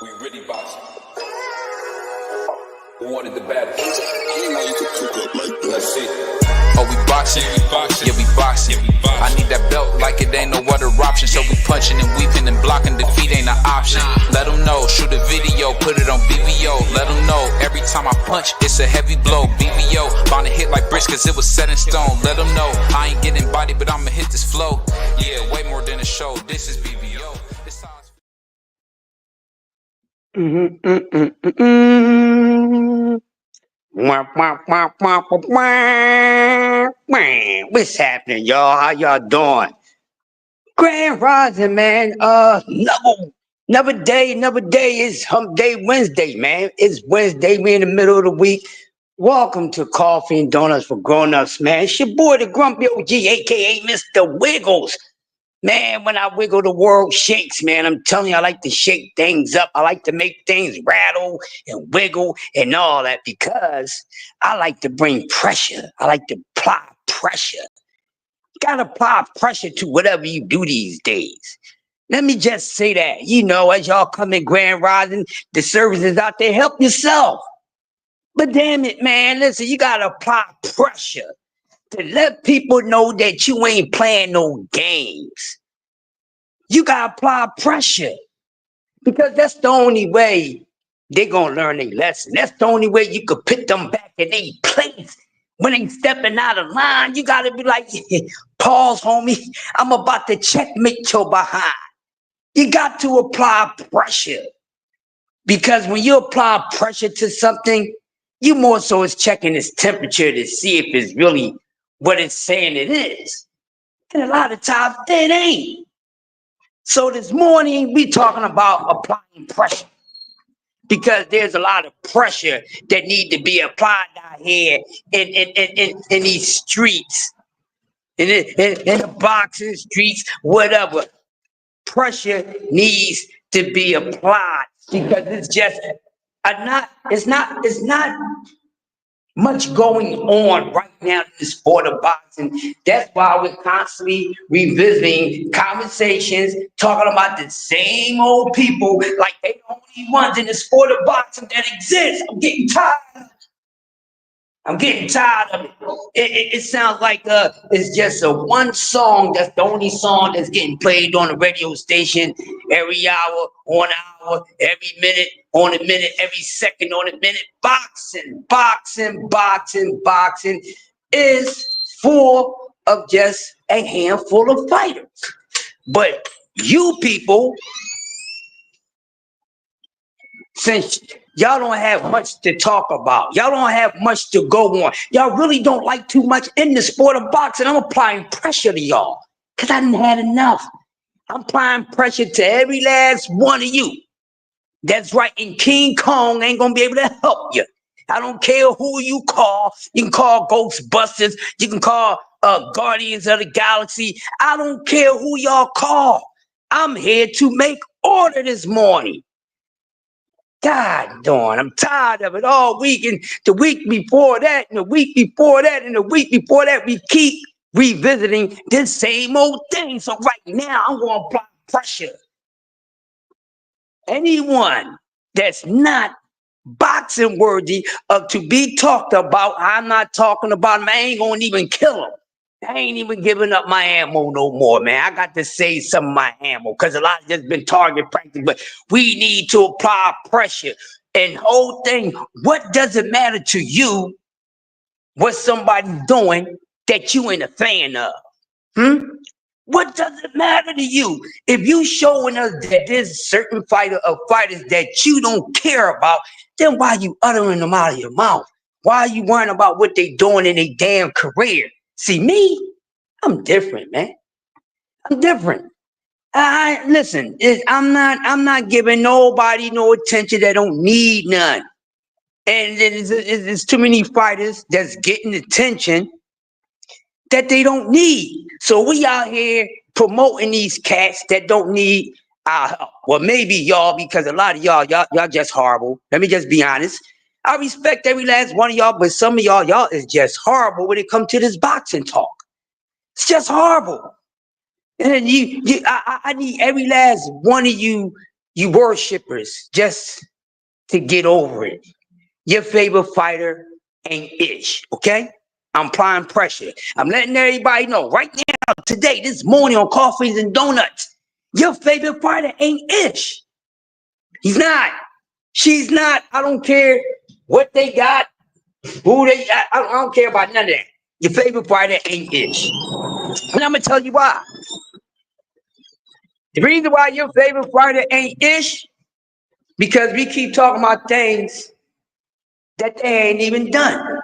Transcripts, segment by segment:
We really boxing. Who wanted the battle? Let's see. Oh, we boxing? Yeah, we boxing. I need that belt like it ain't no other option. So we punching and weaving and blocking. Defeat ain't an option. Let them know. Shoot a video, put it on BVO. Let them know. Every time I punch, it's a heavy blow. BVO, bound to hit like bricks cause it was set in stone. Let them know. I ain't getting body, but I'ma hit this flow. Yeah, way more than a show. This is BVO. This sounds... What's happening, y'all? How y'all doing? Grand Rising, man. Another day. It's Hump Day Wednesday, man. It's Wednesday. We in the middle of the week. Welcome to Coffee and Donuts for Grown-Ups, man. It's your boy, the Grumpy OG, aka Mr. Wiggles. Man, when I wiggle, the world shakes, man. I'm telling you, I like to shake things up. I like to make things rattle and wiggle and all that because I like to bring pressure. I like to apply pressure. You gotta apply pressure to whatever you do these days. Let me just say that, you know, as y'all come in Grand Rising, the services out there, help yourself. But damn it, man, listen, you gotta apply pressure to let people know that you ain't playing no games. You gotta apply pressure because that's the only way they're gonna learn their lesson. That's the only way you could put them back in their place when they stepping out of line. You gotta be like, pause, homie. I'm about to checkmate your behind. You got to apply pressure because when you apply pressure to something, you more so is checking its temperature to see if it's really what it's saying it is. And a lot of times it ain't. So this morning we talking about applying pressure because there's a lot of pressure that need to be applied out here in these streets, in the boxing streets, whatever. Pressure needs to be applied because it's just it's not much going on right now in the sport of boxing. That's why we're constantly revisiting conversations, talking about the same old people like they the only ones in the sport of boxing that exist. I'm getting tired of it. It sounds like it's just a one song that's the only song that's getting played on the radio station every hour, on hour, every minute, on a minute, every second on a minute. Boxing is full of just a handful of fighters. But you people, since y'all don't have much to talk about, y'all don't have much to go on, y'all really don't like too much in the sport of boxing, I'm applying pressure to y'all because I didn't had enough. I'm applying pressure to every last one of you. That's right, and King Kong ain't gonna be able to help you. I don't care who you call. You can call Ghostbusters, you can call Guardians of the Galaxy. I don't care who y'all call. I'm here to make order this morning. God darn, I'm tired of it all week, and the week before that, and the week before that, and the week before that, we keep revisiting this same old thing. So right now, I'm going to apply pressure. Anyone that's not boxing worthy of to be talked about, I'm not talking about him. I ain't going to even kill him. I ain't even giving up my ammo no more, man. I got to save some of my ammo because a lot of just been target practice, but we need to apply pressure. And whole thing, what does it matter to you what somebody's doing that you ain't a fan of? What does it matter to you? If you showing us that there's certain fighters that you don't care about, then why are you uttering them out of your mouth? Why are you worrying about what they doing in their damn career? See me, I'm different, man. I'm different. Listen, I'm not giving nobody no attention that don't need none. And there's too many fighters that's getting attention that they don't need. So we out here promoting these cats that don't need our help. Well, maybe y'all, because a lot of y'all just horrible. Let me just be honest. I respect every last one of y'all, but some of y'all is just horrible when it comes to this boxing talk. It's just horrible. And I need every last one of you You worshipers just to get over it. Your favorite fighter ain't Ish, okay? I'm applying pressure. I'm letting everybody know right now, today, this morning on Coffees and Donuts, your favorite fighter ain't Ish. He's not. She's not. I don't care what they got, who they. I don't care about none of that. Your favorite fighter ain't Ish, and I'm gonna tell you why. The reason why your favorite fighter ain't Ish, because we keep talking about things that they ain't even done.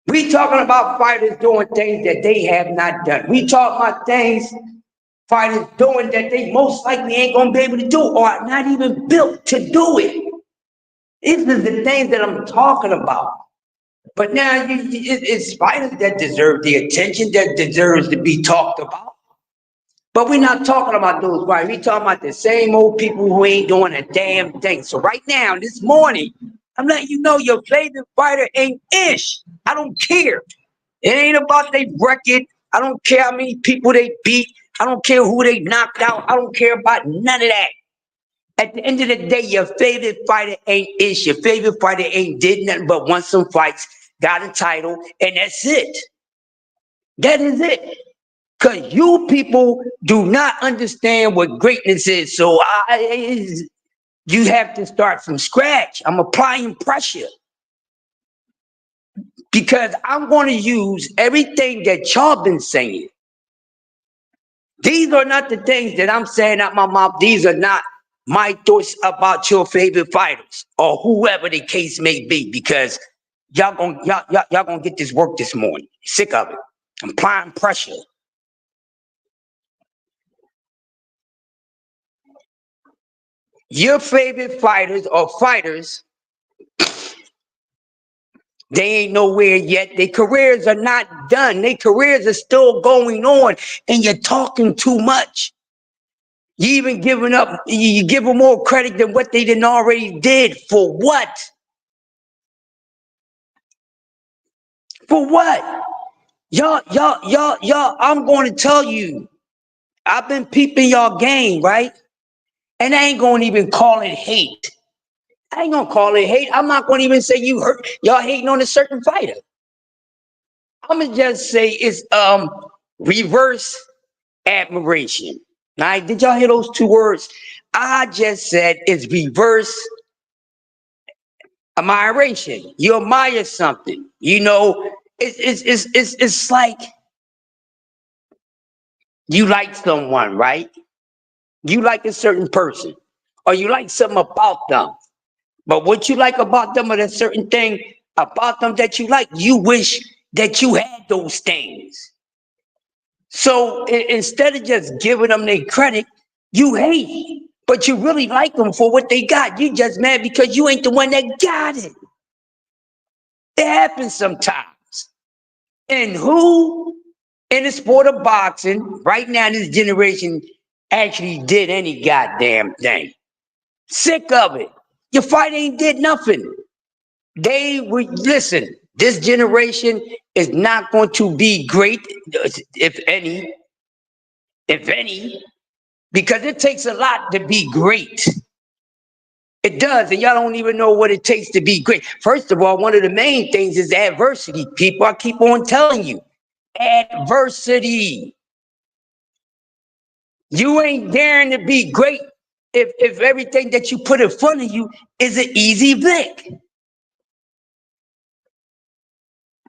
We talking about fighters doing things that they have not done. We talking about things fighters doing that they most likely ain't gonna be able to do or are not even built to do it. These are the things that I'm talking about. But now it's fighters that deserve the attention, that deserves to be talked about. But we're not talking about those fighters. We're talking about the same old people who ain't doing a damn thing. So right now, this morning, I'm letting you know your favorite fighter ain't Ish. I don't care. It ain't about their record. I don't care how many people they beat. I don't care who they knocked out. I don't care about none of that. At the end of the day, your favorite fighter ain't Ish. Your favorite fighter ain't did nothing but won some fights, got a title, and that's it. That is it. Because you people do not understand what greatness is. So you have to start from scratch. I'm applying pressure. Because I'm going to use everything that y'all been saying. These are not the things that I'm saying out my mouth. These are not my thoughts about your favorite fighters or whoever the case may be. Because y'all gonna get this work this morning. Sick of it. I'm applying pressure. Your favorite fighters or fighters, they ain't nowhere yet. Their careers are not done. Their careers are still going on, and you're talking too much. You even giving up, you give them more credit than what they done already did. For what? For what? Y'all, I'm going to tell you, I've been peeping y'all game, right? And I ain't going to even call it hate. I ain't gonna call it hate. I'm not gonna even say you hurt. Y'all hating on a certain fighter. I'm gonna just say it's reverse admiration. All right, did y'all hear those two words? I just said it's reverse admiration. You admire something. You know, it's like you like someone, right? You like a certain person, or you like something about them. But what you like about them, or that certain thing about them that you like, you wish that you had those things. So instead of just giving them their credit, you hate, but you really like them for what they got. You just mad because you ain't the one that got it. It happens sometimes. And who in the sport of boxing right now, this generation actually did any goddamn thing? Sick of it. Your fight ain't did nothing. They would listen. This generation is not going to be great, if any, because it takes a lot to be great. It does, and y'all don't even know what it takes to be great. First of all, one of the main things is adversity. People, I keep on telling you, adversity. You ain't daring to be great if everything that you put in front of you is an easy Vic.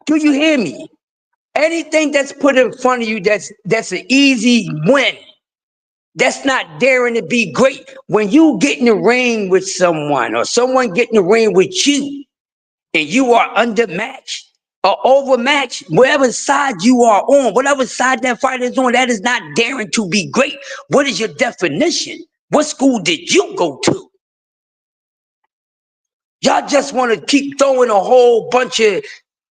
Do you hear me? Anything that's put in front of you that's an easy win, that's not daring to be great. When you get in the ring with someone or someone get in the ring with you and you are undermatched or overmatched, whatever side you are on, whatever side that fighter is on, that is not daring to be great. What is your definition? What school did you go to? Y'all just want to keep throwing a whole bunch of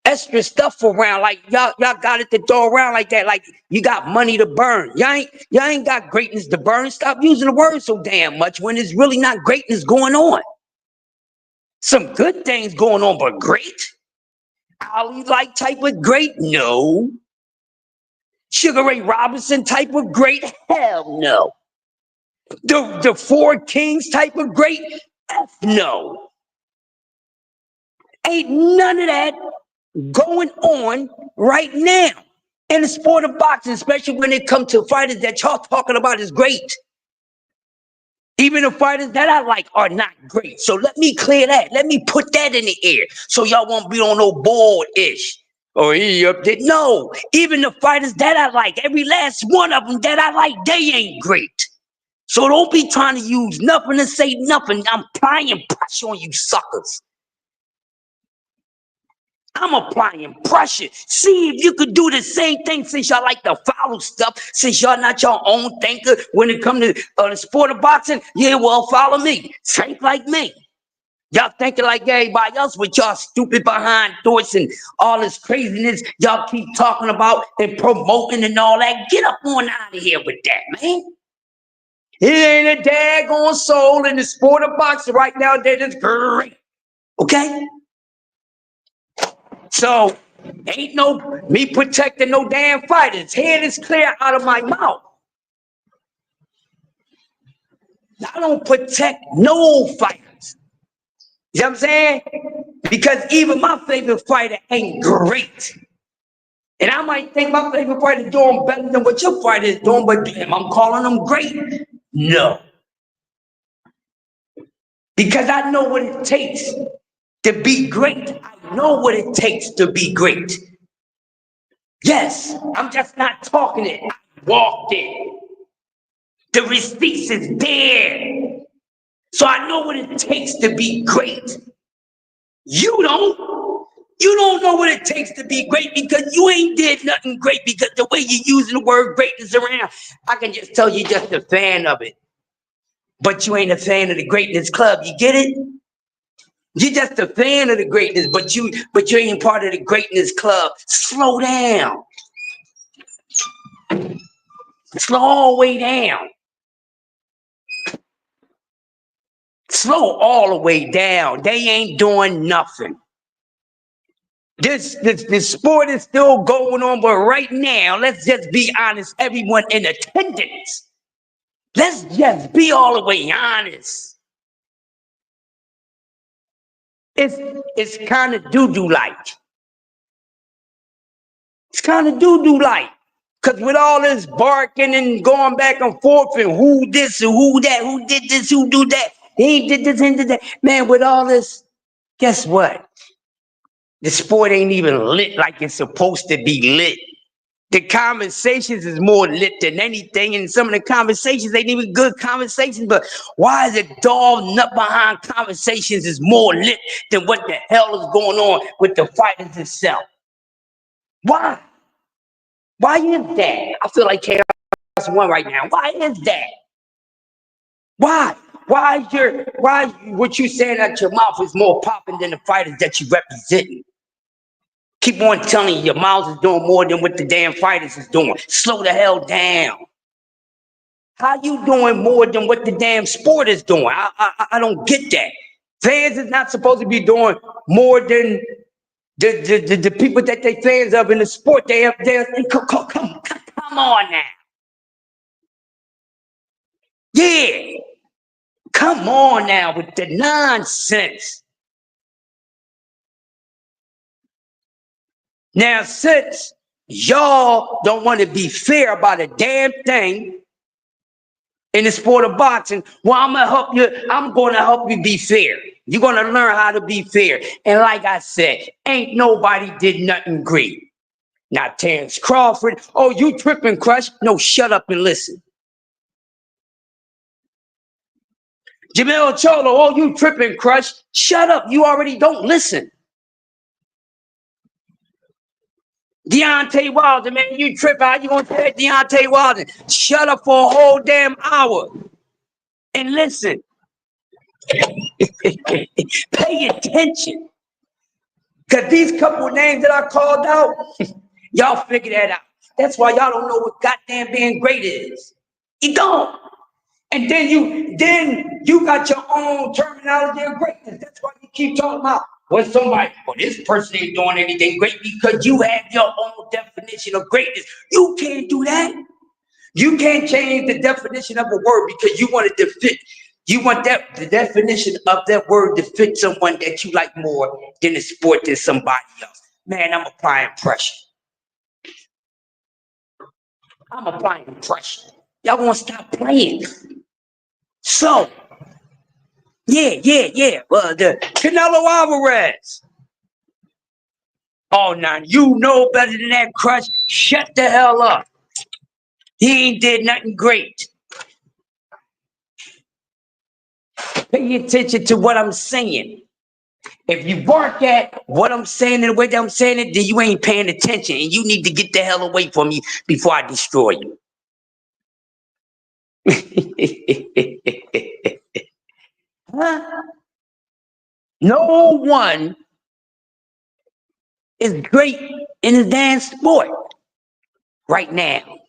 extra stuff around, like y'all got it to throw around like that, like you got money to burn. Y'all ain't got greatness to burn. Stop using the word so damn much when it's really not greatness going on. Some good things going on, but great? Ali like type of great? No. Sugar Ray Robinson type of great? Hell no. The four kings type of great? F no. Ain't none of that going on right now in the sport of boxing, especially when it comes to fighters that y'all talking about is great. Even the fighters that I like are not great. So let me clear that. Let me put that in the air so y'all won't be on no board-ish. Or he up there. No, even the fighters that I like, every last one of them that I like, they ain't great. So don't be trying to use nothing to say nothing. I'm applying pressure on you suckers. I'm applying pressure. See if you could do the same thing since y'all like to follow stuff, since y'all not your own thinker when it comes to the sport of boxing. Yeah, well, follow me. Think like me. Y'all thinking like everybody else with y'all stupid behind thoughts and all this craziness y'all keep talking about and promoting and all that. Get up on out of here with that, man. It ain't a daggone soul in the sport of boxing right now that is great. Okay? So, ain't no me protecting no damn fighters. Head is clear out of my mouth. I don't protect no fighters. You know what I'm saying? Because even my favorite fighter ain't great. And I might think my favorite fighter is doing better than what your fighter is doing, but damn, I'm calling them great. No. Because I know what it takes to be great. I know what it takes to be great. Yes, I'm just not talking it. I walked it. The receipts is there. So I know what it takes to be great. You don't. You don't know what it takes to be great because you ain't did nothing great, because the way you're using the word greatness around, I can just tell you just a fan of it. But you ain't a fan of the greatness club. You get it? You're just a fan of the greatness, but you ain't part of the greatness club. Slow down. Slow all the way down. Slow all the way down. They ain't doing nothing. This sport is still going on, but right now, let's just be honest, everyone in attendance. Let's just be all the way honest. It's kind of doo-doo like. It's kind of doo-doo like. Because with all this barking and going back and forth and who this and who that, who did this, who do that, he did this and did that. Man, with all this, guess what? The sport ain't even lit like it's supposed to be lit. The conversations is more lit than anything, and some of the conversations ain't even good conversations, but why is it dog nut behind conversations is more lit than what the hell is going on with the fighters itself? Why? Why is that? I feel like Chaos One right now. Why is that? Why? Why what you saying out your mouth is more popping than the fighters that you representing? Keep on telling you your mouth is doing more than what the damn fighters is doing. Slow the hell down. How you doing more than what the damn sport is doing? I don't get that. Fans is not supposed to be doing more than the people that they fans of in the sport. They up there. Come on now. Yeah. Come on now with the nonsense. Now, since y'all don't want to be fair about a damn thing in the sport of boxing, well, I'm going to help you be fair. You're going to learn how to be fair. And like I said, ain't nobody did nothing great. Now, Terrence Crawford, oh, you tripping, Crush? No, shut up and listen. Jamel Cholo, oh, you tripping, Crush? Shut up. You already don't listen. Deontay Wilder, man, you tripping. How you gonna say Deontay Wilder? Shut up for a whole damn hour and listen. Pay attention. Because these couple of names that I called out, y'all figure that out. That's why y'all don't know what goddamn being great is. You don't. And then you got your own terminology of greatness. That's why you keep talking about when somebody, well, this person ain't doing anything great, because you have your own definition of greatness. You can't do that. You can't change the definition of a word because you want it to fit. You want the definition of that word to fit someone that you like more than the sport than somebody else. Man, I'm applying pressure. I'm applying pressure. Y'all want to stop playing. So, yeah. The Canelo Alvarez. Oh, now you know better than that, Crush. Shut the hell up. He ain't did nothing great. Pay attention to what I'm saying. If you work at what I'm saying and the way that I'm saying it, then you ain't paying attention and you need to get the hell away from me before I destroy you. Huh? No one is great in the damn sport right now.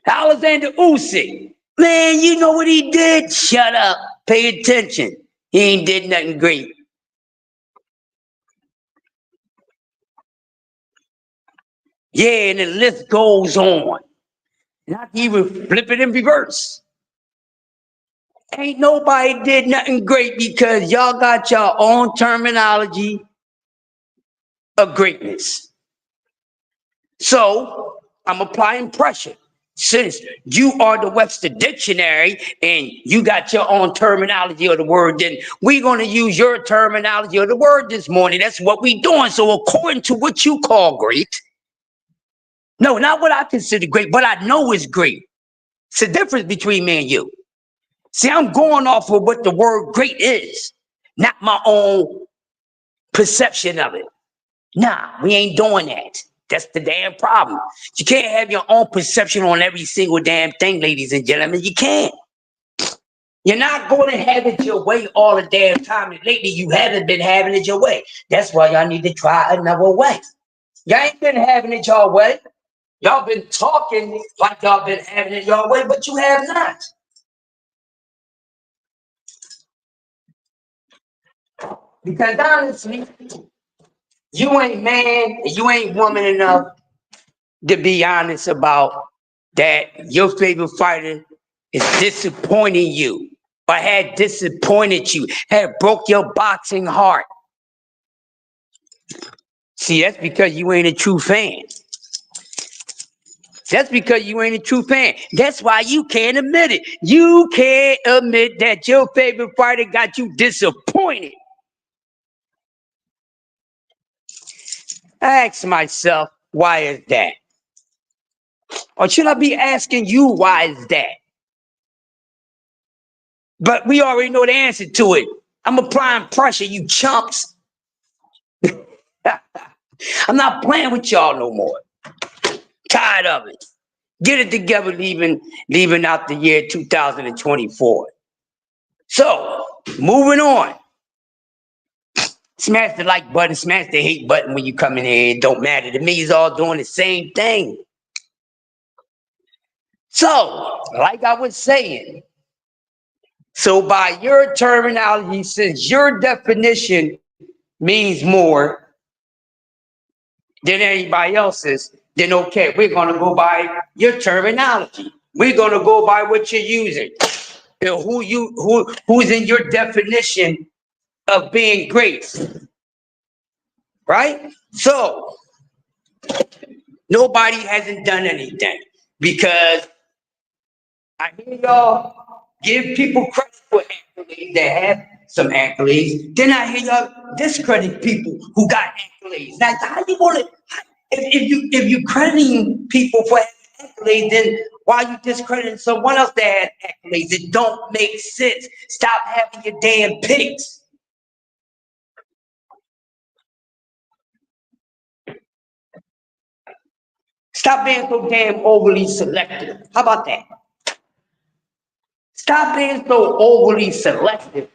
Alexander Usyk, man, you know what he did? Shut up. Pay attention. He ain't did nothing great. Yeah, and the list goes on. Not even flip it in reverse. Ain't nobody did nothing great because y'all got your own terminology of greatness. So I'm applying pressure. Since you are the Webster Dictionary and you got your own terminology of the word, then we're going to use your terminology of the word this morning. That's what we're doing. So according to what you call great, no, not what I consider great, but I know is great. It's the difference between me and you. See, I'm going off of what the word great is, not my own perception of it. Nah, we ain't doing that. That's the damn problem. You can't have your own perception on every single damn thing, ladies and gentlemen. You can't. You're not going to have it your way all the damn time. And lately, you haven't been having it your way. That's why y'all need to try another way. Y'all ain't been having it your way. Y'all been talking like y'all been having it your way, but you have not. Because honestly, you ain't man, you ain't woman enough to be honest about that your favorite fighter is disappointing you or had disappointed you, had broke your boxing heart. See, that's because you ain't a true fan. That's because you ain't a true fan. That's why you can't admit it. You can't admit that your favorite fighter got you disappointed. I ask myself, why is that? Or should I be asking you, why is that? But we already know the answer to it. I'm applying pressure, you chumps. I'm not playing with y'all no more. Tired of it. Get it together, leaving out the year 2024. So, moving on. Smash the like button, smash the hate button when you come in here. It don't matter to me. It's all doing the same thing. So, like I was saying, so by your terminology, since your definition means more than anybody else's, then okay, we're going to go by your terminology. We're going to go by what you're using. And who's in your definition of being great. Right? So, nobody hasn't done anything because I hear y'all give people credit for accolades that have some accolades. Then I hear y'all discredit people who got accolades. Now, how you want to? If you crediting people for accolades, then why are you discrediting someone else that had accolades? It don't make sense. Stop having your damn picks. Stop being so damn overly selective. How about that? Stop being so overly selective.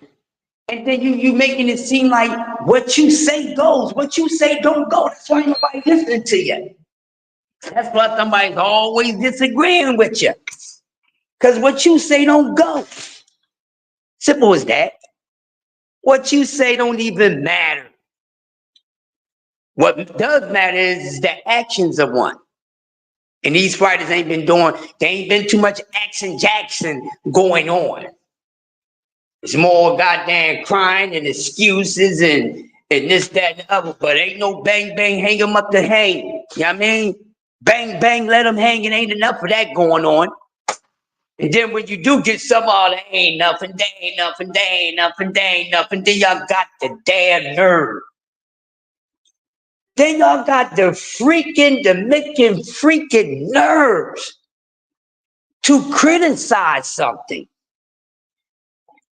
And then you making it seem like what you say goes. What you say don't go. That's why nobody listening to you. That's why somebody's always disagreeing with you. Because what you say don't go. Simple as that. What you say don't even matter. What does matter is the actions of one. And these fighters ain't been doing, there ain't been too much action Jackson going on. It's more goddamn crying and excuses and this, that, and the other. But ain't no bang, bang, hang them up to hang. You know what I mean? Bang, bang, let them hang. It ain't enough of that going on. And then when you do get some, all that ain't nothing, they ain't nothing, they ain't nothing, they ain't nothing. Then y'all got the damn nerve. Then y'all got the making freaking nerves to criticize something.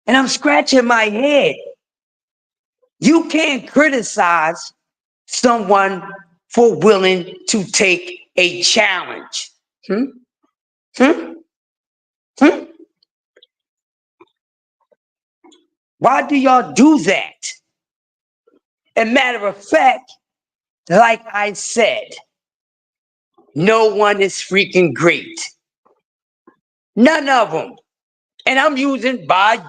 And I'm scratching my head. You can't criticize someone for willing to take a challenge. Why do y'all do that? And matter of fact, like I said, no one is freaking great. None of them. And I'm using by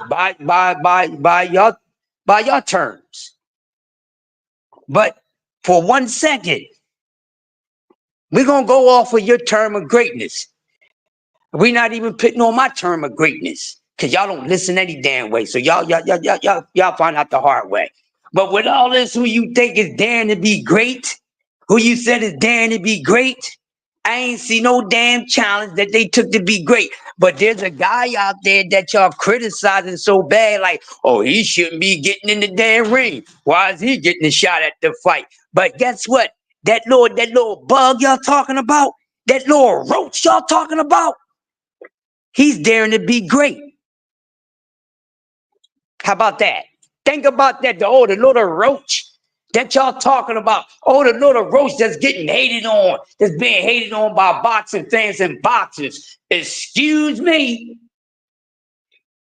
your terms. But for 1 second, we're gonna go off of your term of greatness. We're not even putting on my term of greatness, because y'all don't listen any damn way. So y'all find out the hard way. But with all this, who you think is daring to be great, who you said is daring to be great, I ain't see no damn challenge that they took to be great. But there's a guy out there that y'all criticizing so bad, like, oh, he shouldn't be getting in the damn ring. Why is he getting a shot at the fight? But guess what? That little bug y'all talking about, that little roach y'all talking about, he's daring to be great. How about that? Think about that. The little roach that y'all talking about. Oh, the little roach that's getting hated on, that's being hated on by boxing fans and boxers. Excuse me.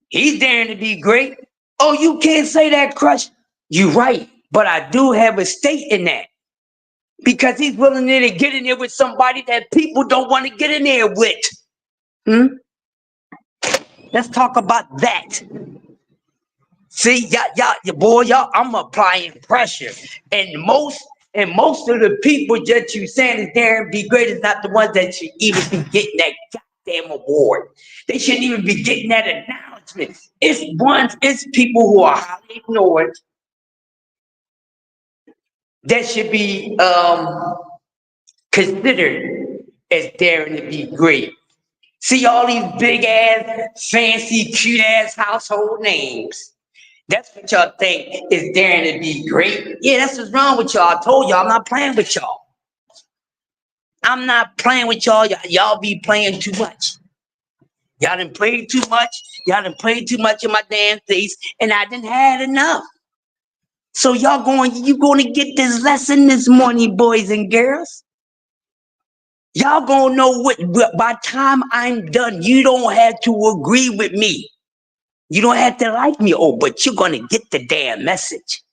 He's daring to be great. Oh, you can't say that, Crush. You're right. But I do have a stake in that. Because he's willing to get in there with somebody that people don't want to get in there with. Let's talk about that. See, y'all, I'm applying pressure. And most of the people that you saying is there and be great is not the ones that should even be getting that goddamn award. They shouldn't even be getting that announcement. It's people who are highly ignored that should be considered as daring to be great. See all these big ass, fancy, cute ass household names. That's what y'all think is daring to be great. Yeah, that's what's wrong with y'all. I told y'all I'm not playing with y'all. I'm not playing with y'all. Y'all be playing too much. Y'all done played too much. Y'all done played too much in my damn face, and I done had enough. So you gonna get this lesson this morning, boys and girls. Y'all gonna know what by the time I'm done, you don't have to agree with me. You don't have to like me, but you're gonna get the damn message.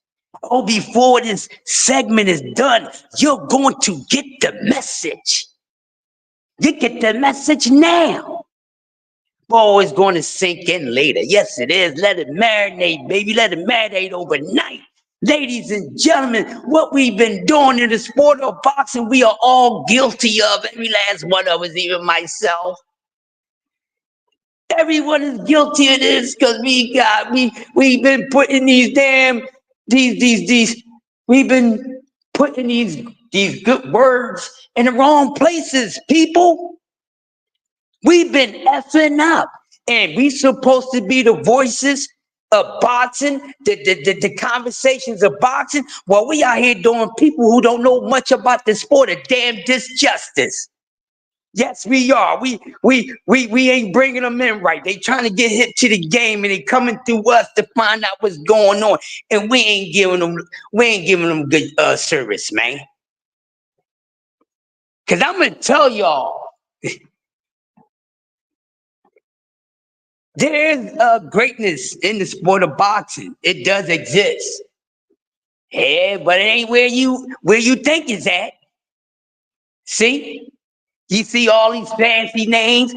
Oh, before this segment is done, you're going to get the message. You get the message now. Oh, it's going to sink in later. Yes, it is. Let it marinate, baby. Let it marinate overnight. Ladies and gentlemen, what we've been doing in the sport of boxing, we are all guilty of. Every last one of us, even myself. Everyone is guilty of this because we've been putting these damn we've been putting these good words in the wrong places, people. We've been effing up, and we supposed to be the voices of boxing, the conversations of boxing, while we out here doing people who don't know much about the sport a damn disjustice. Yes, we are. We ain't bringing them in right. They trying to get hit to the game, and they coming through us to find out what's going on, and we ain't giving them good service, man. Cause I'm gonna tell y'all, there's greatness in the sport of boxing. It does exist. Yeah, but it ain't where you think it's at. See? You see all these fancy names,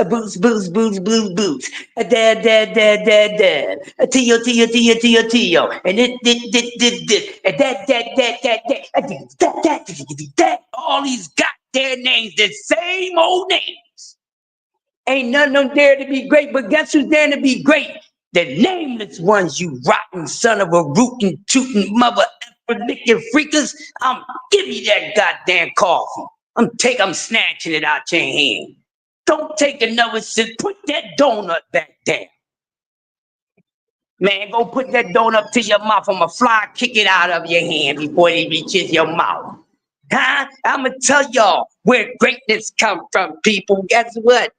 boots, boots, boots, boots, boots, dad, Tio, and this, and that, all these their names, the same old names. Ain't none of them dare to be great, but guess who's daring to be great? The nameless ones, you rotten son of a rootin' tootin' mother licking freakers. Give me that goddamn coffee. I'm snatching it out your hand. Don't take another sip. Put that donut back there. Man, go put that donut to your mouth. I'ma fly kick it out of your hand before it reaches your mouth. Huh? I'ma tell y'all where greatness come from, people. Guess what?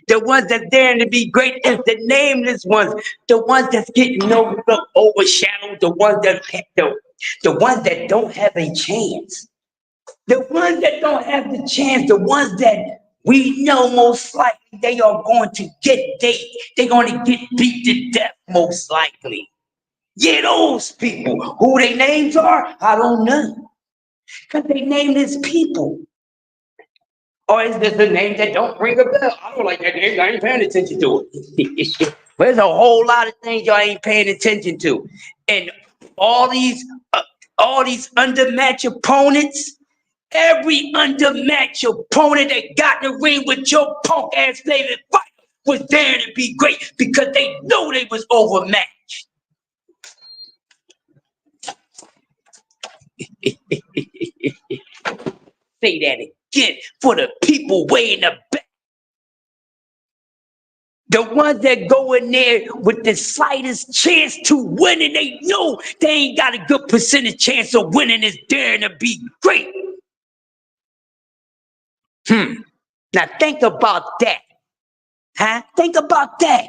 The ones that daring to be great is the nameless ones. The ones that's getting overshadowed. The ones that don't have a chance. The ones that don't have the chance. The ones that we know most likely they are going to they're going to get beat to death most likely. Yeah, those people. Who their names are, I don't know. Because they nameless people. Or is this a name that don't ring a bell? I don't like that name. I ain't paying attention to it. There's a whole lot of things y'all ain't paying attention to. And all these undermatched opponents, every undermatched opponent that got in the ring with your punk ass favorite fighter was there to be great because they knew they was overmatched. Say that again for the people way in the back. The ones that go in there with the slightest chance to win and they know they ain't got a good percentage chance of winning is daring to be great. Now think about that. Huh? Think about that.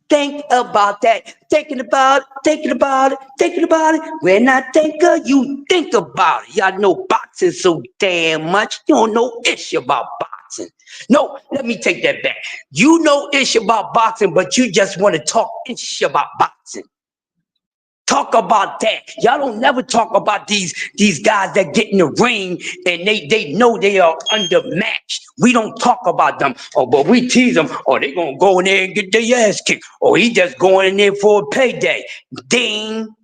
Think about that. Thinking about it. When I think of you, think about it. Y'all know boxing so damn much. You don't know ish about boxing. No, let me take that back. You know ish about boxing, but you just want to talk ish about boxing. Talk about that. Y'all don't never talk about these guys that get in the ring and they know they are undermatched. We don't talk about them. Oh, but we tease them. Oh, they gonna go in there and get their ass kicked. Oh, he just going in there for a payday. Ding.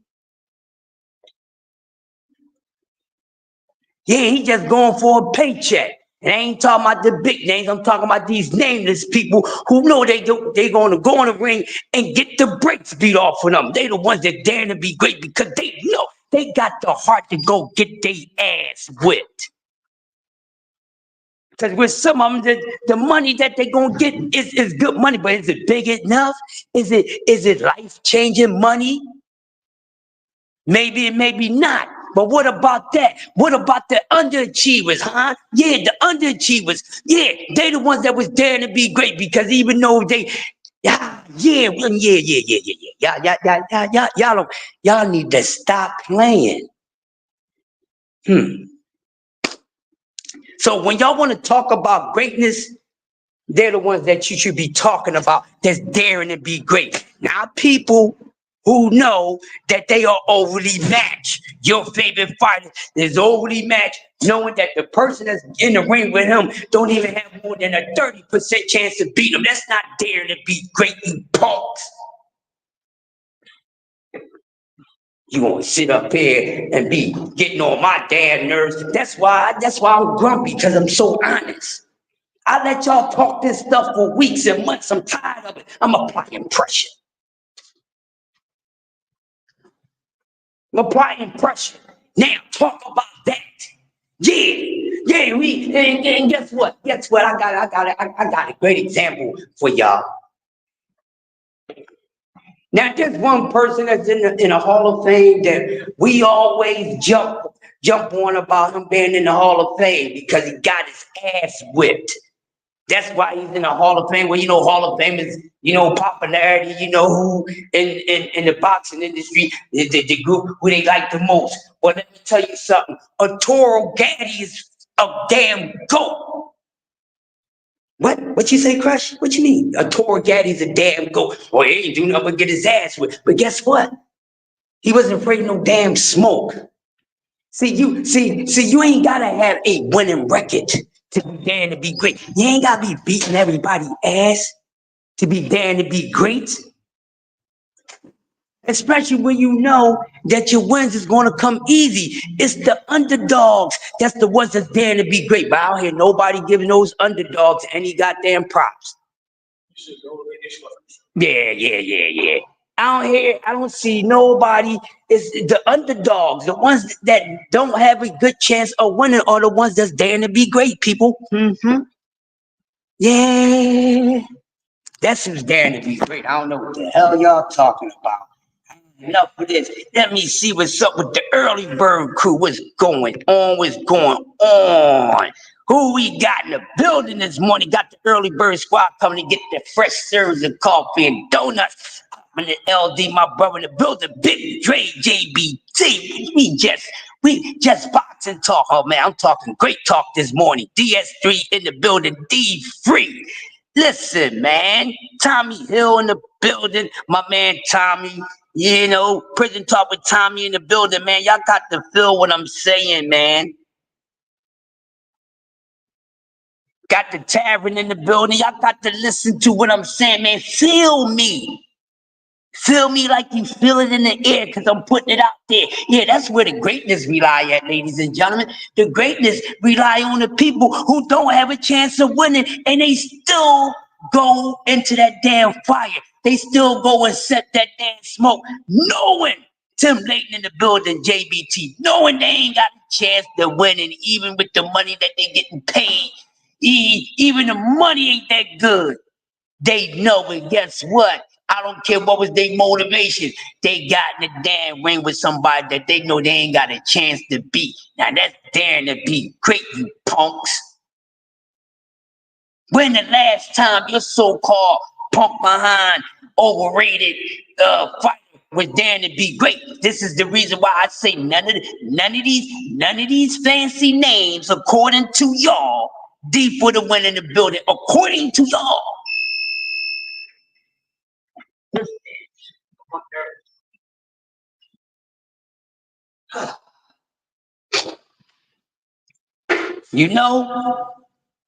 Yeah, he just going for a paycheck. And I ain't talking about the big names. I'm talking about these nameless people who know they going to go in the ring and get the brakes beat off of them. They the ones that dare to be great because they know they got the heart to go get their ass whipped. Because with some of them, the money that they going to get is good money, but is it big enough? Is it life-changing money? Maybe, maybe not. But what about that? What about the underachievers, huh? Yeah, the underachievers. Yeah, they the ones that was daring to be great because even though y'all need to stop playing. So when y'all want to talk about greatness, they're the ones that you should be talking about that's daring to be great. Not people who know that they are overly matched. Your favorite fighter is overly matched, knowing that the person that's in the ring with him don't even have more than a 30% chance to beat him. That's not daring to be great, you punks. You gonna sit up here and be getting on my damn nerves. That's why I'm grumpy, because I'm so honest. I let y'all talk this stuff for weeks and months. I'm tired of it. I'm applying pressure. Applying pressure. Now talk about that. Yeah. And guess what? I got a great example for y'all. Now there's one person that's in the Hall of Fame that we always jump on about him being in the Hall of Fame because he got his ass whipped. That's why he's in the Hall of Fame. Well, you know, Hall of Fame is, popularity, who in the boxing industry, the group who they like the most. Well, let me tell you something. Arturo Gatti is a damn GOAT. What you say, Crush? What you mean? Arturo Gatti's a damn GOAT. Well, he ain't do nothing but get his ass whipped. But guess what? He wasn't afraid of no damn smoke. See, you ain't gotta have a winning record to be daring to be great. You ain't gotta be beating everybody's ass to be daring to be great. Especially when you know that your wins is going to come easy. It's the underdogs. That's the ones that's daring to be great. But I don't hear nobody giving those underdogs any goddamn props. Yeah. I don't see nobody. It's the underdogs, the ones that don't have a good chance of winning are the ones that's daring to be great, people. Yeah. That's who's daring to be great. I don't know what the hell y'all talking about. Enough of this. Let me see what's up with the early bird crew. What's going on? What's going on? Who we got in the building this morning? Got the early bird squad coming to get the fresh serves of coffee and donuts. I'm in the LD, my brother in the building, Big Dre, JBT. We just boxing talk. Oh man, I'm talking great talk this morning. DS3 in the building, D free. Listen, man. Tommy Hill in the building. My man Tommy. You know, prison talk with Tommy in the building, man. Y'all got to feel what I'm saying, man. Got the tavern in the building. Y'all got to listen to what I'm saying, man. Feel me. Feel me like you feel it in the air because I'm putting it out there. Yeah, that's where the greatness rely at, ladies and gentlemen. The greatness rely on the people who don't have a chance of winning and they still go into that damn fire. They still go and set that damn smoke, knowing Tim Layton in the building, JBT, knowing they ain't got a chance to win, and even with the money that they getting paid, even the money ain't that good. They know, and guess what? I don't care what was their motivation. They got in the damn ring with somebody that they know they ain't got a chance to beat. Now that's daring to be great, you punks. When the last time your so-called punk behind overrated fighter was daring to be great? This is the reason why I say none of these fancy names, according to y'all, deep for the win in the building, according to y'all. You know,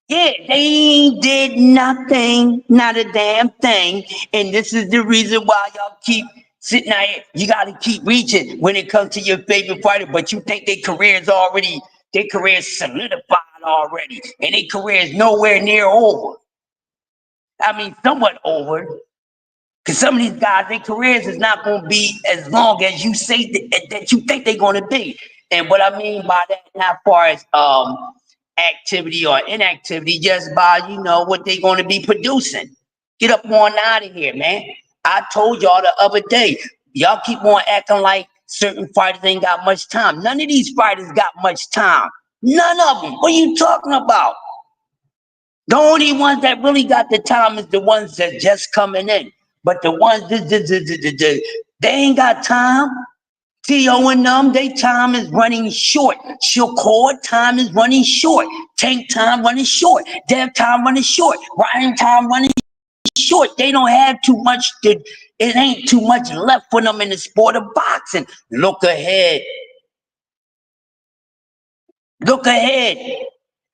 yeah, they did nothing, not a damn thing. And this is the reason why y'all keep sitting out here. You got to keep reaching when it comes to your favorite fighter, but you think their career's solidified already, and their career is nowhere near over. I mean, somewhat over. Because some of these guys, their careers is not going to be as long as you say that you think they're going to be. And what I mean by that, not far as activity or inactivity, just by, you know, what they're going to be producing. Get up on out of here, man. I told y'all the other day, y'all keep on acting like certain fighters ain't got much time. None of these fighters got much time. None of them. What are you talking about? The only ones that really got the time is the ones that just coming in. But the ones, they ain't got time. T.O. and them, they time is running short. Shakur time is running short. Tank time running short. Dev time running short. Ryan time running short. They don't have too much. It ain't too much left for them in the sport of boxing. Look ahead. Look ahead.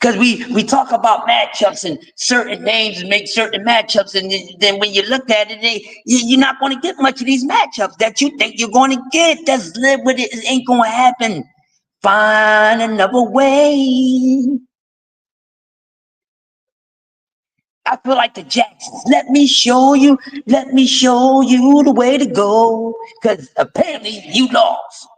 Because we talk about matchups and certain names and make certain matchups, and then when you look at it, you're not going to get much of these matchups that you think you're going to get. Just live with it. It ain't going to happen. Find another way. I feel like the Jacksons. Let me show you the way to go. Because apparently you lost.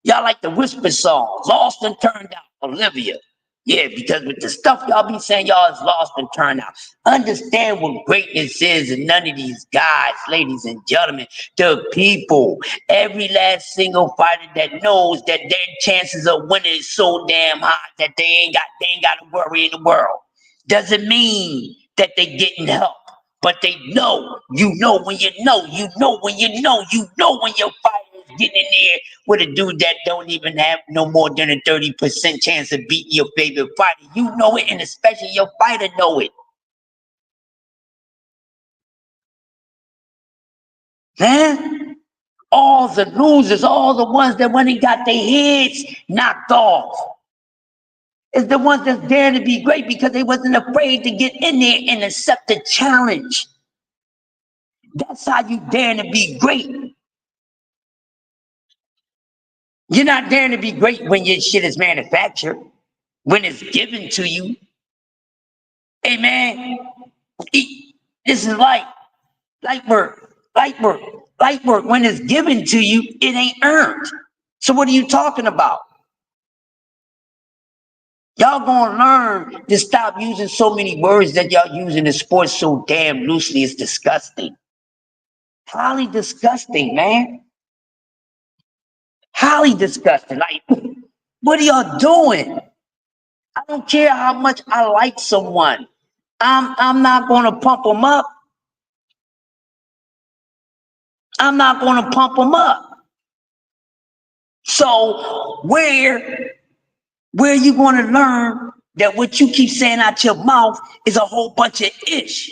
Y'all like the whisper song. Lost and turned out. Olivia. Yeah, because with the stuff y'all be saying, y'all is lost and turned out. Understand what greatness is, and none of these guys, ladies and gentlemen, the people, every last single fighter that knows that their chances of winning is so damn high that they ain't got to worry in the world. Doesn't mean that they getting help, but they know. You know when you know. You know when you know. You know when your fighter getting in there with a dude that don't even have no more than a 30% chance of beating your favorite fighter. You know it, and especially your fighter know it. Huh? All the losers, all the ones that when they got their heads knocked off, is the ones that's daring to be great because they wasn't afraid to get in there and accept the challenge. That's how you daring to be great. You're not daring to be great when your shit is manufactured, when it's given to you. Hey man, this is light work, light work, light work. When it's given to you, it ain't earned. So what are you talking about? Y'all gonna learn to stop using so many words that y'all using in sports so damn loosely. It's disgusting. Highly disgusting, man. Highly disgusting. Like, what are y'all doing? I don't care how much I like someone. I'm not gonna pump them up. I'm not gonna pump them up. So where you gonna learn that what you keep saying out your mouth is a whole bunch of ish?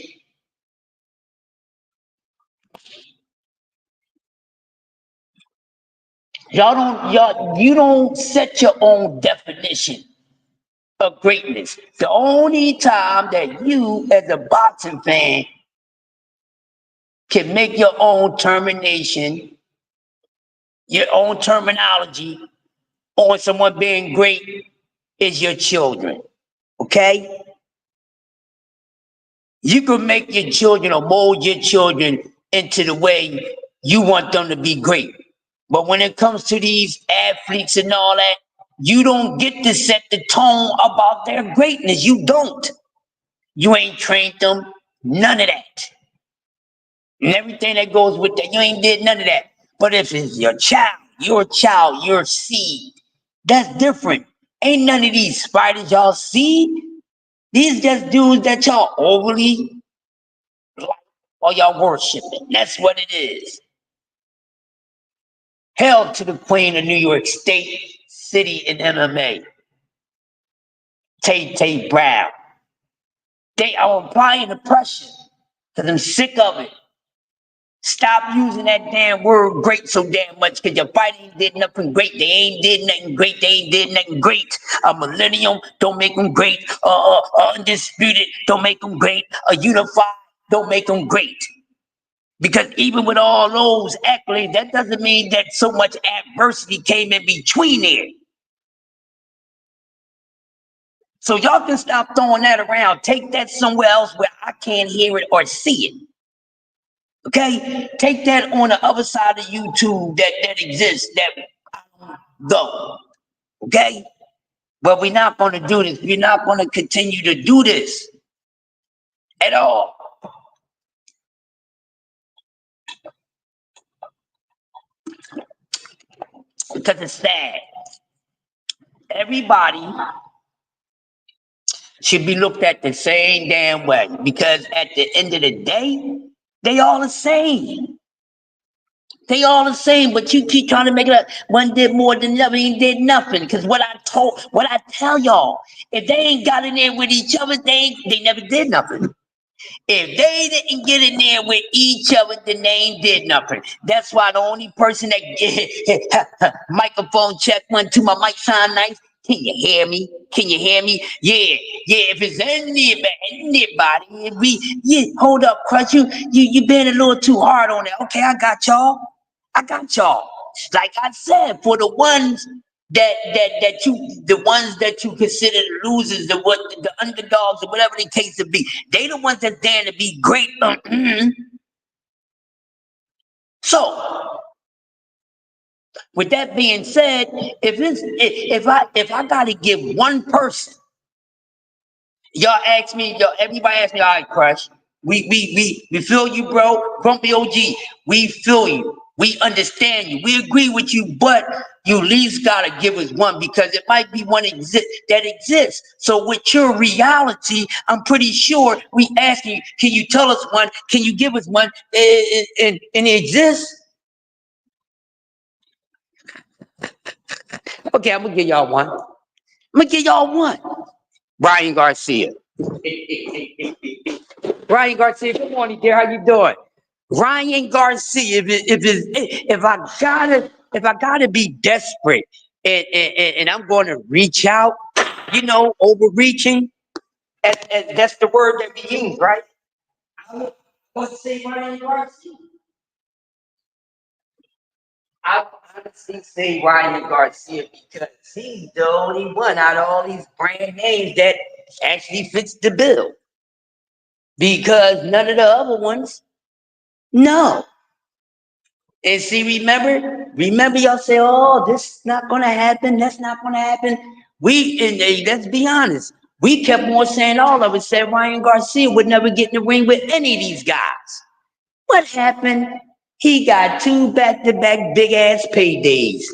You don't set your own definition of greatness. The only time that you, as a boxing fan, can make your own termination, your own terminology on someone being great is your children. Okay? You can make your children or mold your children into the way you want them to be great. But when it comes to these athletes and all that, you don't get to set the tone about their greatness. You don't. You ain't trained them, none of that. And everything that goes with that, you ain't did none of that. But if it's your child, your seed, that's different. Ain't none of these spiders y'all see. These just dudes that y'all overly like or y'all worshiping. That's what it is. Hail to the Queen of New York State, City, and MMA. Tay Brown. They are applying the pressure because I'm sick of it. Stop using that damn word great so damn much because your fight ain't did nothing great. They ain't did nothing great. They ain't did nothing great. A millennium don't make them great. Undisputed don't make them great. A unified don't make them great. Because even with all those accolades, that doesn't mean that so much adversity came in between there. So y'all can stop throwing that around. Take that somewhere else where I can't hear it or see it. Okay? Take that on the other side of YouTube that exists that I don't go. Okay? But we're not going to do this. We're not going to continue to do this at all. Because it's sad. Everybody should be looked at the same damn way. Because at the end of the day, they all the same. They all the same, but you keep trying to make it up. One did more than the other, he did nothing. Because what I tell y'all, if they ain't got in there with each other, they never did nothing. If they didn't get in there with each other, then they ain't did nothing. That's why the only person that microphone check 1 2, my mic sound nice. Can you hear me? Can you hear me? Yeah. If it's anybody, hold up, Crush. You been a little too hard on it. Okay, I got y'all. Like I said, for the ones that you consider losers, the underdogs, or whatever the case to be, they the ones that's there to be great. So, with that being said, if I gotta give one person, everybody ask me, all right, Crush, we feel you, bro. Grumpy OG, we feel you. We understand you. We agree with you, but you at least gotta give us one because it might be one that exists. So with your reality, I'm pretty sure we ask you, can you tell us one? Can you give us one? And it exists? Okay, I'm gonna give y'all one. Ryan Garcia. Ryan Garcia, good morning, dear. How you doing? Ryan Garcia. If I gotta be desperate and I'm going to reach out, overreaching, that's the word that we use, right? I'm going to say Ryan Garcia. I honestly say Ryan Garcia because he's the only one out of all these brand names that actually fits the bill. Because none of the other ones, no. And see, remember y'all say, oh, this is not gonna happen, that's not gonna happen. Let's be honest, we kept on saying all of it, said Ryan Garcia would never get in the ring with any of these guys. What happened? He got 2 back-to-back big-ass paydays.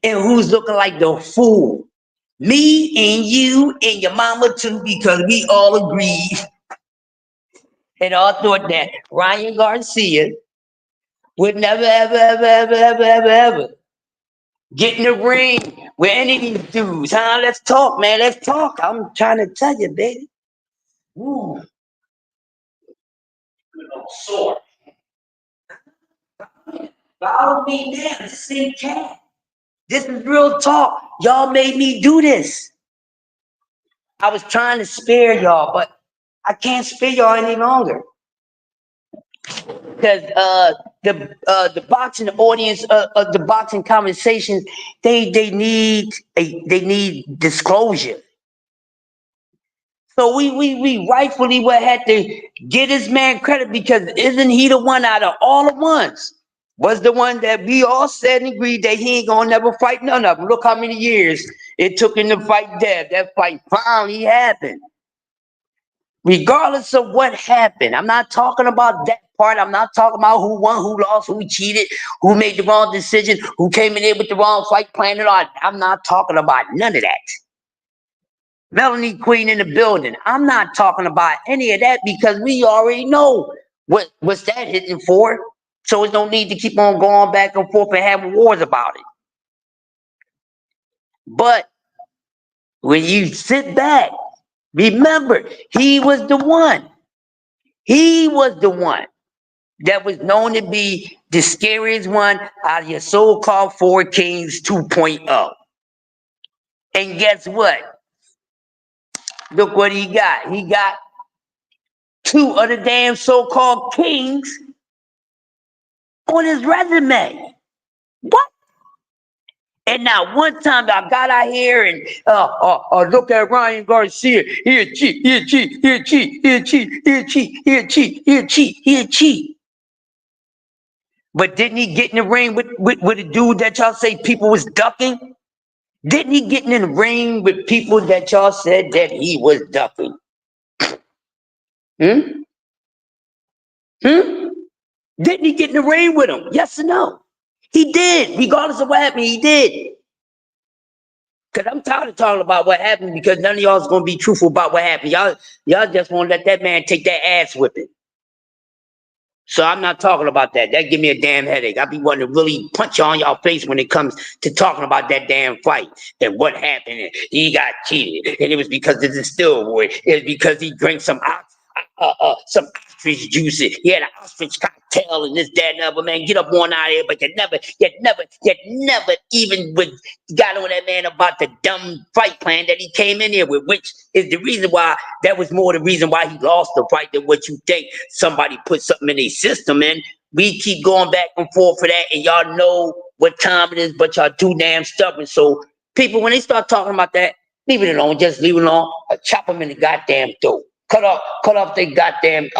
And who's looking like the fool? Me and you and your mama too, because we all agreed and all thought that Ryan Garcia would never, ever, ever, ever, ever, ever, ever get in the ring with any of these dudes, huh? Let's talk, man. Let's talk. I'm trying to tell you, baby. Ooh. Sore. Follow me now. This ain't cat. This is real talk. Y'all made me do this. I was trying to spare y'all, but I can't spare y'all any longer. Because the boxing audience, the boxing conversations, they need disclosure. So we rightfully would have to get this man credit because isn't he the one out of all the ones? Was the one that we all said and agreed that he ain't gonna never fight none of them. Look how many years it took him to fight Dev. That fight finally happened. Regardless of what happened, I'm not talking about that part. I'm not talking about who won, who lost, who cheated, who made the wrong decision, who came in there with the wrong fight plan and all. I'm not talking about none of that. Melanie Queen in the building. I'm not talking about any of that because we already know what's that hitting for. So there's no need to keep on going back and forth and having wars about it. But when you sit back, remember, he was the one. He was the one that was known to be the scariest one out of your so-called Four Kings 2.0. And guess what? Look what he got. He got 2 of the damn so-called kings on his resume. What? And now one time I got out here and look at Ryan Garcia. He a cheat, he a cheat, he a cheat, he a cheat, he a cheat, he a cheat, he a cheat, he a cheat. But didn't he get in the ring with a dude that y'all say people was ducking? Didn't he get in the ring with people that y'all said that he was ducking? Hmm? Didn't he get in the ring with him? Yes or no? He did. Regardless of what happened, he did. Because I'm tired of talking about what happened because none of y'all is going to be truthful about what happened. Y'all just want to let that man take that ass whipping. So I'm not talking about that. That give me a damn headache. I be wanting to really punch you on y'all face when it comes to talking about that damn fight and what happened. And he got cheated, and it was because of the steroid. It was because he drank some ostrich juice. He had an ostrich cocktail and this, that, and other. Man, get up on out of here. But you never even got on that man about the dumb fight plan that he came in here with, which is the reason why that was more the reason why he lost the fight than what you think. Somebody put something in their system in. We keep going back and forth for that, and y'all know what time it is, but y'all too damn stubborn. So people, when they start talking about that, leave it alone. Just leave it alone. Chop them in the goddamn throat. Cut off their goddamn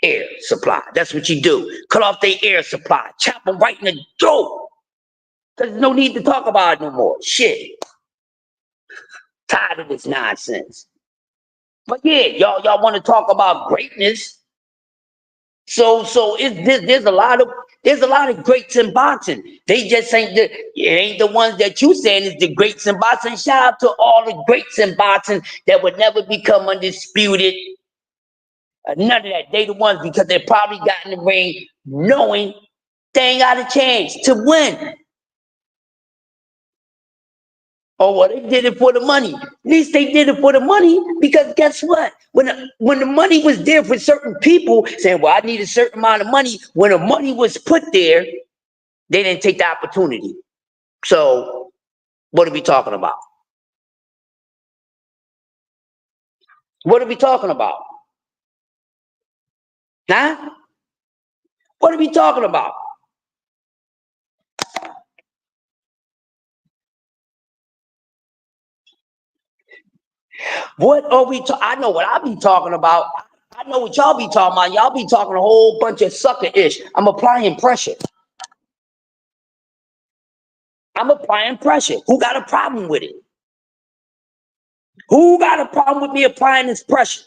air supply. That's what you do. Cut off their air supply. Chop them right in the throat. Cause there's no need to talk about it no more. Shit. Tired of this nonsense. But yeah, y'all want to talk about greatness. So there's a lot of greats in boxing. They just it ain't the ones that you saying is the greats in boxing. Shout out to all the greats in boxing that would never become undisputed. None of that. They the ones because they probably got in the ring knowing they ain't got a chance to win. Oh, well, they did it for the money. At least they did it for the money because guess what? When the money was there for certain people saying, well, I need a certain amount of money, when the money was put there, they didn't take the opportunity. So what are we talking about? What are we talking about? Huh? What are we talking about? What are we talking? I know what I be talking about. I know what y'all be talking about. Y'all be talking a whole bunch of sucker-ish. I'm applying pressure. I'm applying pressure. Who got a problem with it? Who got a problem with me applying this pressure?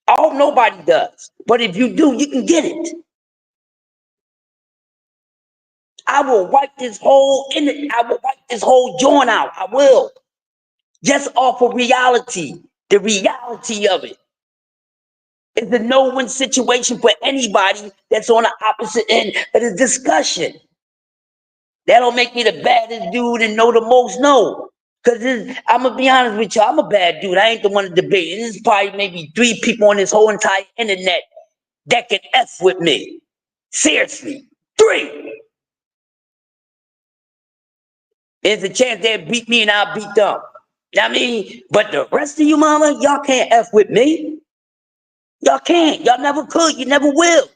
I hope nobody does. But if you do, you can get it. I will wipe this whole joint out. I will. Just off of reality. The reality of it. It's a no-win situation for anybody that's on the opposite end of the discussion. That don't make me the baddest dude and know the most. No. Because I'm going to be honest with you, I'm a bad dude. I ain't the one to debate. There's probably maybe 3 people on this whole entire internet that can F with me. Seriously. 3. There's a chance they'll beat me and I'll beat them. You know what I mean? But the rest of you, mama, y'all can't F with me. Y'all can't. Y'all never could. You never will.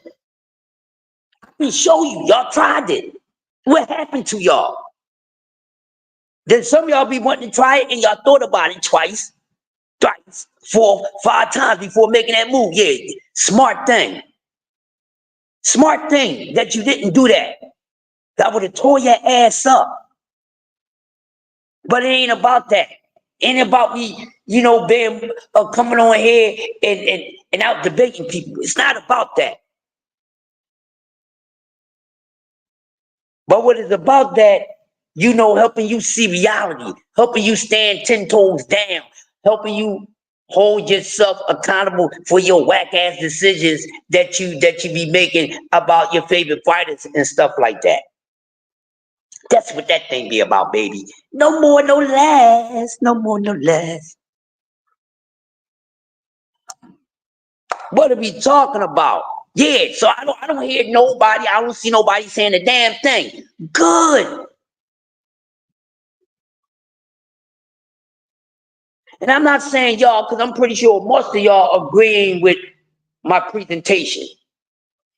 I can show you. Y'all tried it. What happened to y'all? Then some of y'all be wanting to try it and y'all thought about it twice, 4, 5 times before making that move. Yeah, smart thing. Smart thing that you didn't do that. I would have tore your ass up. But it ain't about that. It ain't about me, you know, being coming on here and out debating people. It's not about that. But what is about that, you know, helping you see reality, helping you stand 10 toes down, helping you hold yourself accountable for your whack ass decisions that you be making about your favorite fighters and stuff like that. That's what that thing be about, baby. No more, no less. No more, no less. What are we talking about? Yeah, so I don't hear nobody. I don't see nobody saying a damn thing. Good. And I'm not saying y'all, because I'm pretty sure most of y'all agreeing with my presentation.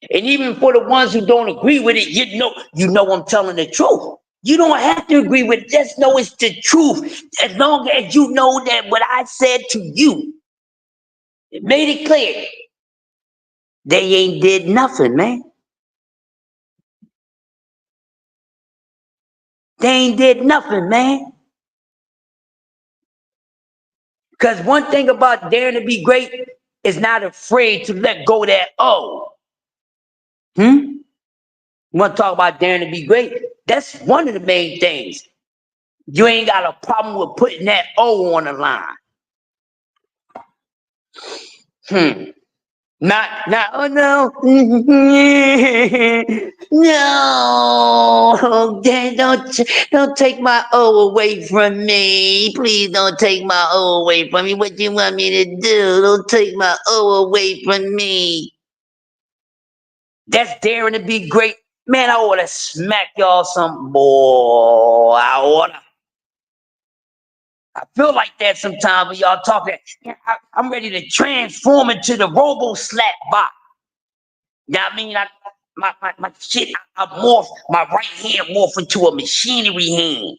And even for the ones who don't agree with it, you know I'm telling the truth. You don't have to agree with it. Just know it's the truth. As long as you know that what I said to you, it made it clear. They ain't did nothing, man. They ain't did nothing, man. Because one thing about daring to be great is not afraid to let go of that O. You want to talk about daring to be great? That's one of the main things. You ain't got a problem with putting that O on the line. Oh no. No, don't take my O away from me. Please don't take my O away from me. What you want me to do? Don't take my O away from me. That's daring to be great. Man, I ought to smack y'all some more. I feel like that sometimes when y'all talking. I'm ready to transform into the Robo Slap bot. You know what I mean? My shit, I morph, my right hand morph into a machinery hand.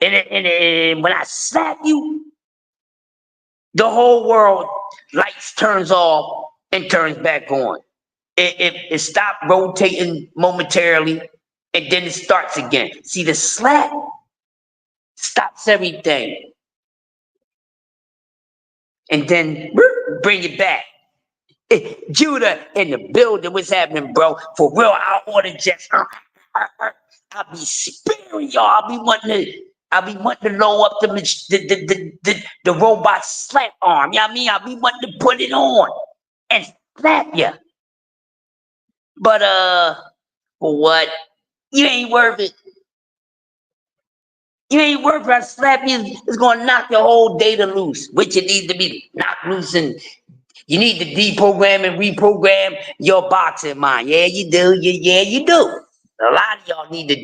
And when I slap you, the whole world lights turns off and turns back on. It stopped rotating momentarily and then it starts again. See, the slap stops everything. And then bring it back. Judah in the building, what's happening, bro? For real, I order just, I'll be sparing y'all. I'll be wanting to load up the robot slap arm. You know what I mean? I'll be wanting to put it on and slap you. But for what? You ain't worth it. You ain't worth it. I slap you, it's gonna knock your whole data loose, which it needs to be knocked loose, and you need to deprogram and reprogram your boxing mind. Yeah, you do. Yeah, you do. A lot of y'all need to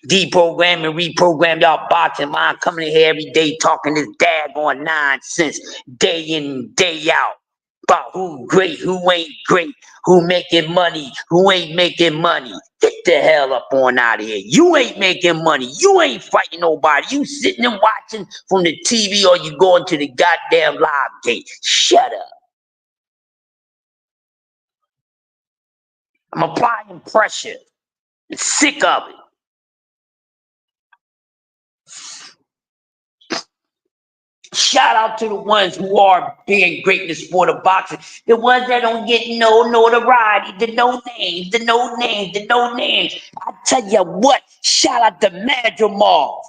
deprogram and reprogram y'all boxing mind, coming in here every day talking this daggone nonsense day in, day out. about who great, who ain't great, who making money, who ain't making money. Get the hell up on out of here. You ain't making money. You ain't fighting nobody. You sitting and watching from the TV or you going to the goddamn live gate. Shut up. I'm applying pressure. I'm sick of it. Shout out to the ones who are being great in the sport of boxing. The ones that don't get no notoriety, the no names. I tell you what, shout out to Madrimov.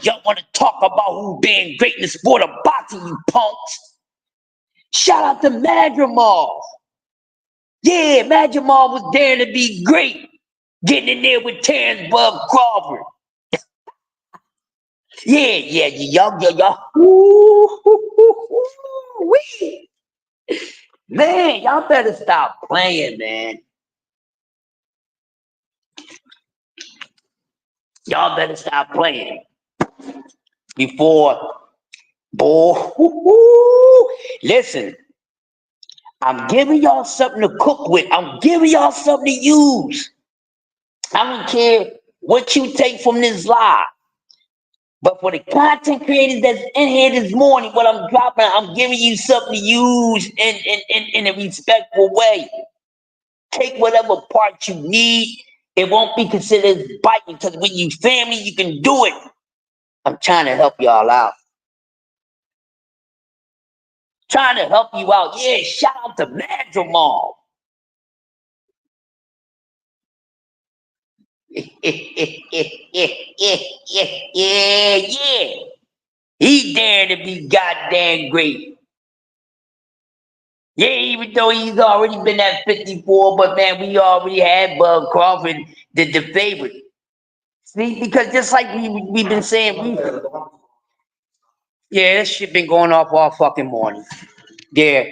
Y'all want to talk about who being great in the sport of boxing, you punks? Shout out to Madrimov. Yeah, Madrimov was daring to be great. Getting in there with Terrence Bud Crawford. Yeah, y'all. Wee. Man, y'all better stop playing, man. Y'all better stop playing before, boy. Listen, I'm giving y'all something to cook with. I'm giving y'all something to use. I don't care what you take from this live. But for the content creators that's in here this morning, what I'm dropping, I'm giving you something to use in a respectful way. Take whatever part you need. It won't be considered biting because when you family, you can do it. I'm trying to help y'all out. Trying to help you out. Yeah, shout out to Madrimov. Yeah. He daring to be goddamn great. Yeah, even though he's already been at 54, but man, we already had Bud Crawford, the favorite. See, because just like we've been saying, yeah, this shit been going off all fucking morning. Yeah.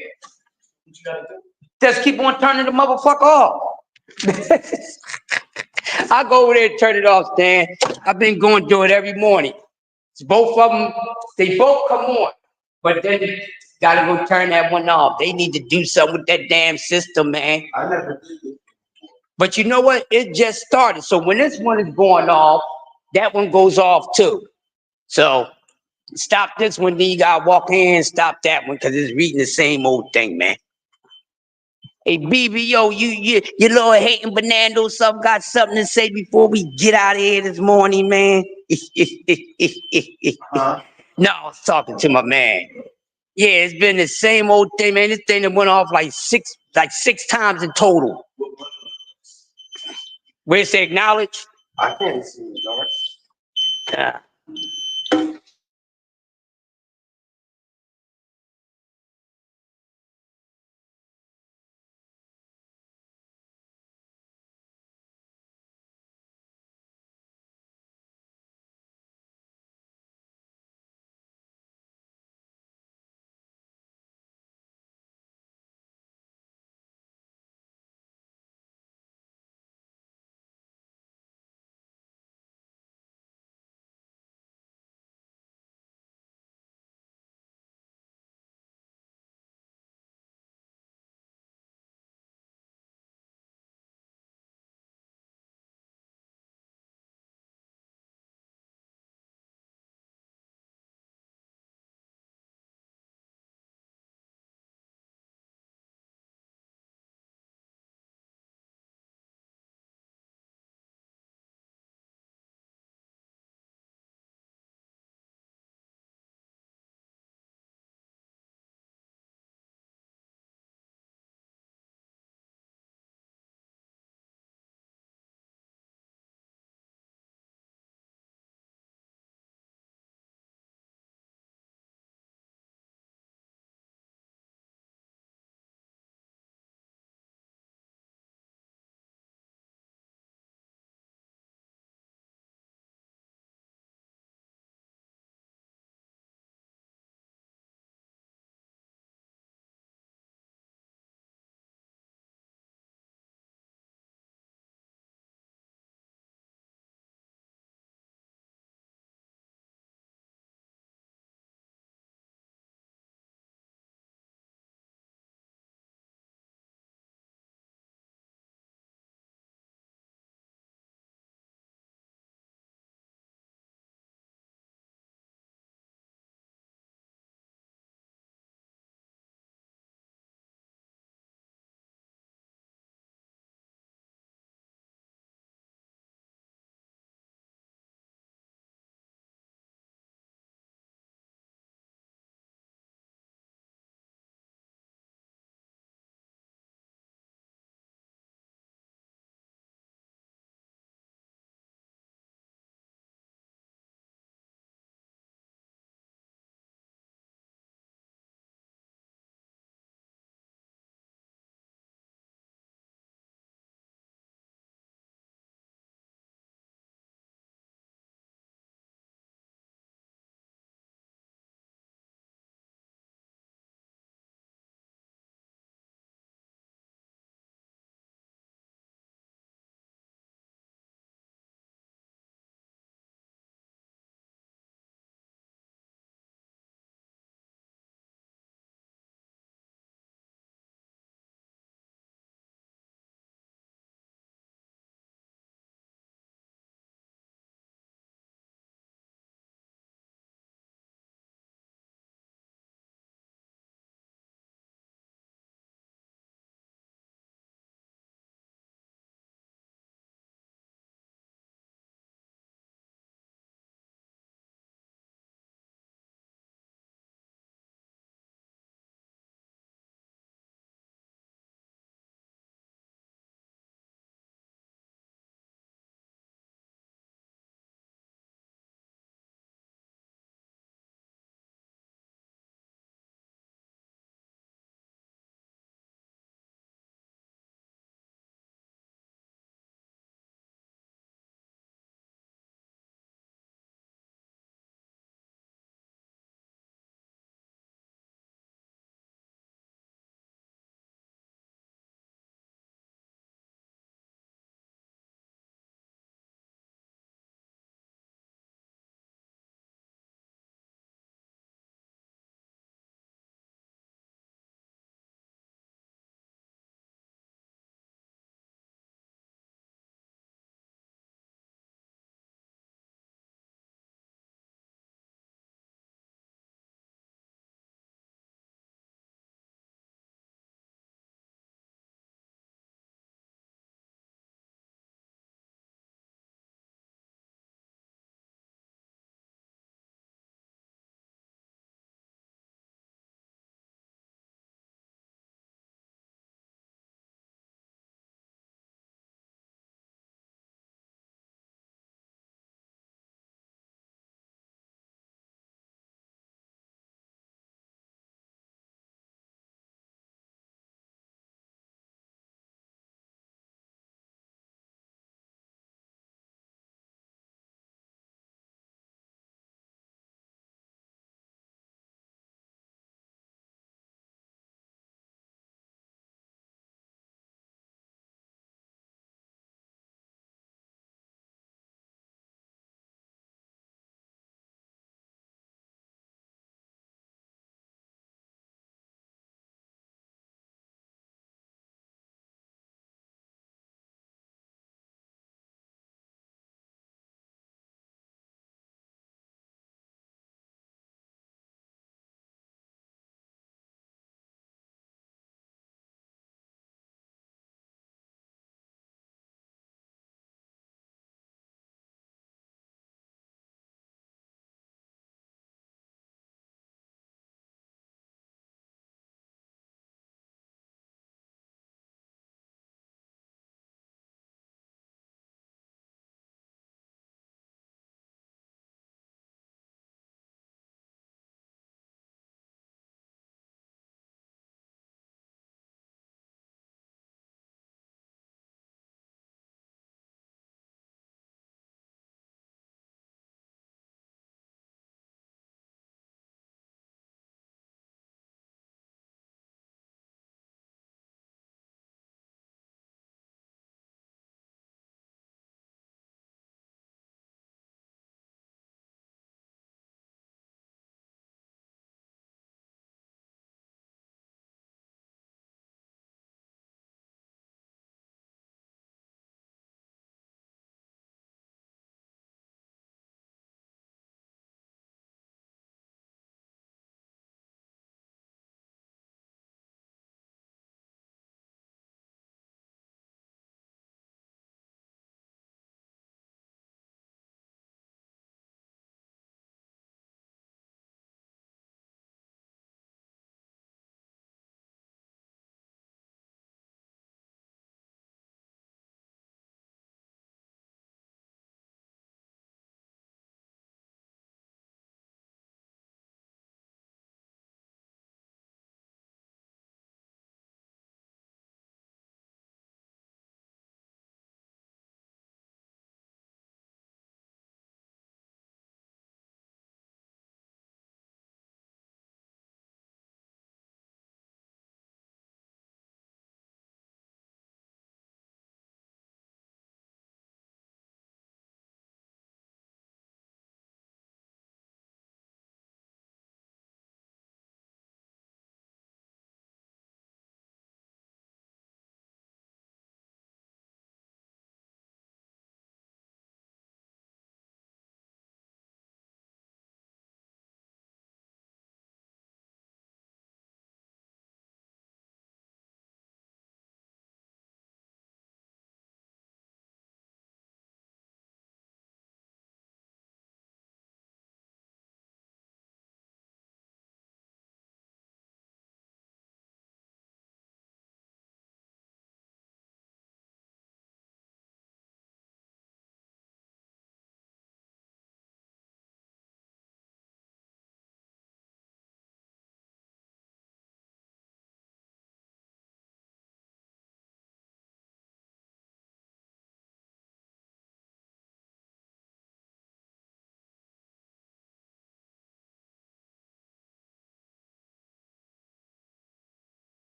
Just keep on turning the motherfucker off. I go over there and turn it off, Stan. I've been going through it every morning. It's both of them, they both come on. But then you gotta go turn that one off. They need to do something with that damn system, man. I never did. But you know what? It just started. So when this one is going off, that one goes off too. So stop this one, then you gotta walk in and stop that one because it's reading the same old thing, man. Hey, BBO, you little hating Bernardo, something got something to say before we get out of here this morning, man? No, I was talking to my man. Yeah, it's been the same old thing, man. This thing that went off like six times in total. Where's the acknowledge? I can't see it, George. Yeah.